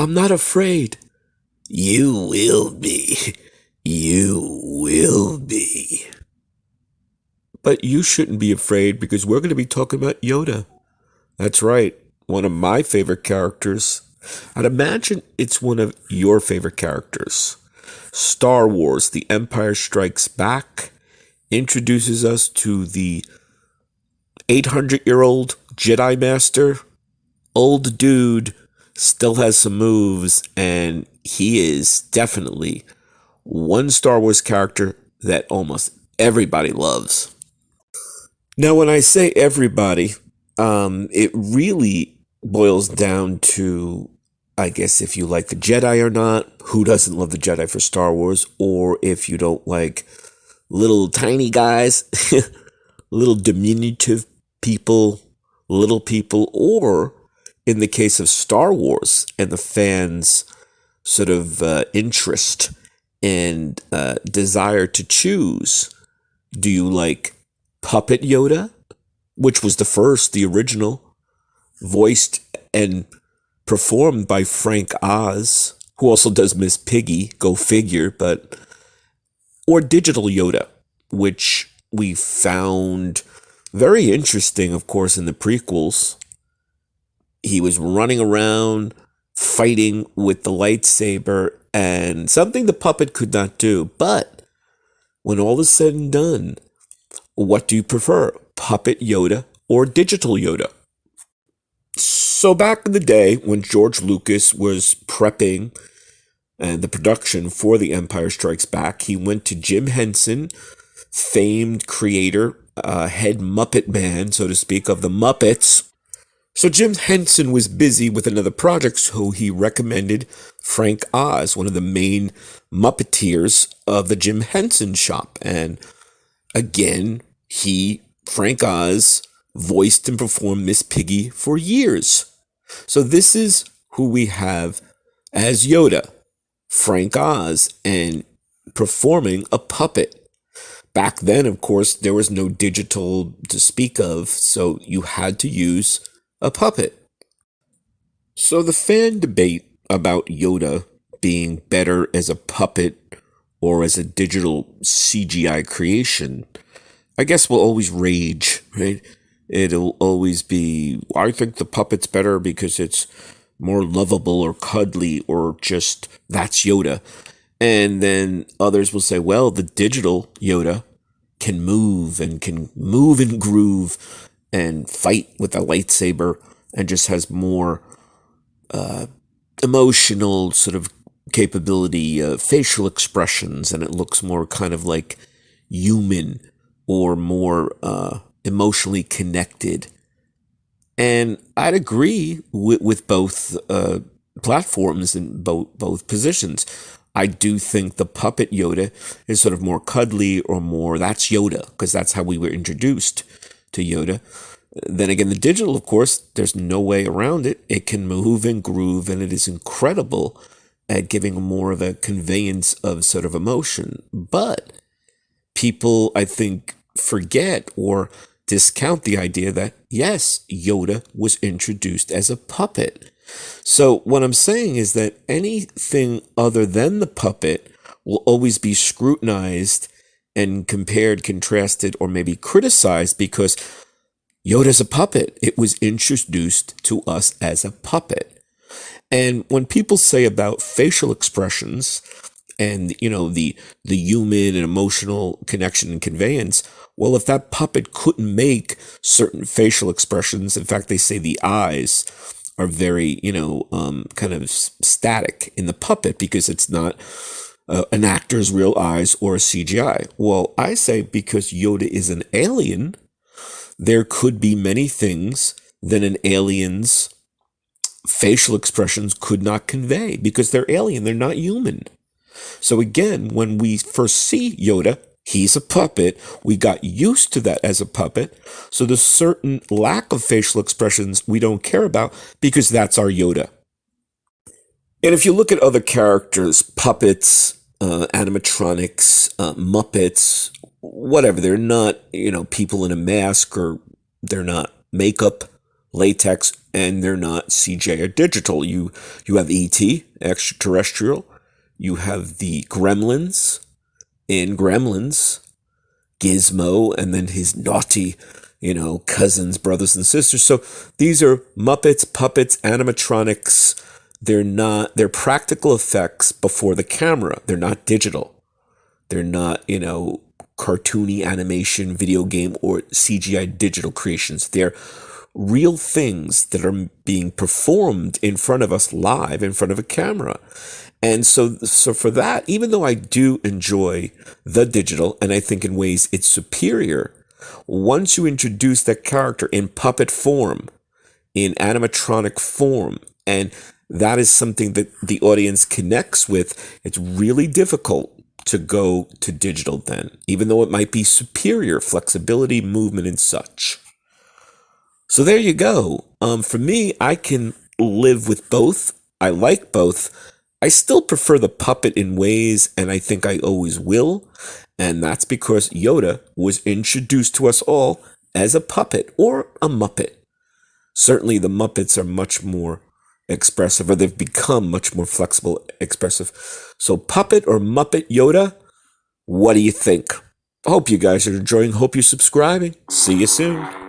I'm not afraid. You will be. You will be. But you shouldn't be afraid because we're going to be talking about Yoda. That's right, one of my favorite characters. I'd imagine it's one of your favorite characters. Star Wars The Empire Strikes Back introduces us to the 800-year-old Jedi Master. Old dude, still has some moves, and he is definitely one Star Wars character that almost everybody loves. Now, when I say everybody, it really boils down to, I guess, if you like the Jedi or not. Who doesn't love the Jedi for Star Wars? Or if you don't like little tiny guys, little diminutive people, little people, or in the case of Star Wars and the fans' sort of interest and desire to choose, do you like Puppet Yoda, which was the original, voiced and performed by Frank Oz, who also does Miss Piggy, go figure, or Digital Yoda, which we found very interesting, of course, in the prequels. He was running around fighting with the lightsaber, and something the puppet could not do. But when all is said and done, what do you prefer, Puppet Yoda or Digital Yoda? So back in the day when George Lucas was prepping the production for The Empire Strikes Back, he went to Jim Henson, famed creator, head Muppet man, so to speak, of the Muppets. So Jim Henson was busy with another project, so he recommended Frank Oz, one of the main Muppeteers of the Jim Henson shop. And again, Frank Oz, voiced and performed Miss Piggy for years. So this is who we have as Yoda, Frank Oz, and performing a puppet. Back then, of course, there was no digital to speak of, so you had to use a puppet. So the fan debate about Yoda being better as a puppet or as a digital CGI creation, I guess will always rage, right? It'll always be, I think the puppet's better because it's more lovable or cuddly or just, that's Yoda. And then others will say, well, the digital Yoda can move and groove and fight with a lightsaber and just has more emotional sort of capability, facial expressions, and it looks more kind of like human or more emotionally connected. And I'd agree with both platforms and both positions. I do think the puppet Yoda is sort of more cuddly or more, that's Yoda, because that's how we were introduced to Yoda. Then again, the digital, of course, there's no way around it. It can move and groove, and it is incredible at giving more of a conveyance of sort of emotion. But people, I think, forget or discount the idea that, yes, Yoda was introduced as a puppet. So what I'm saying is that anything other than the puppet will always be scrutinized and compared, contrasted, or maybe criticized because Yoda's a puppet. It was introduced to us as a puppet. And when people say about facial expressions and, you know, the human and emotional connection and conveyance, well, if that puppet couldn't make certain facial expressions, in fact, they say the eyes are very, kind of static in the puppet because it's not an actor's real eyes or a CGI. Well, I say because Yoda is an alien, there could be many things that an alien's facial expressions could not convey because they're alien, they're not human. So again, when we first see Yoda, he's a puppet. We got used to that as a puppet. So there's certain lack of facial expressions we don't care about because that's our Yoda. And if you look at other characters, puppets, animatronics, Muppets, whatever, they're not, people in a mask or they're not makeup latex, and they're not CGI or digital. You have ET, extraterrestrial. You have the Gremlins in Gremlins, Gizmo, and then his naughty, cousins, brothers, and sisters. So these are Muppets, puppets, animatronics. They're practical effects before the camera. They're not digital. They're not, cartoony animation, video game, or CGI digital creations. They're real things that are being performed in front of us live in front of a camera. And so for that, even though I do enjoy the digital, and I think in ways it's superior, once you introduce that character in puppet form, in animatronic form, and that is something that the audience connects with, it's really difficult to go to digital then, even though it might be superior flexibility, movement, and such. So there you go. For me, I can live with both. I like both. I still prefer the puppet in ways, and I think I always will. And that's because Yoda was introduced to us all as a puppet or a Muppet. Certainly the Muppets are much more expressive, or they've become much more flexible, expressive. So puppet or Muppet Yoda, what do you think? I hope you guys are enjoying. Hope you're subscribing. See you soon.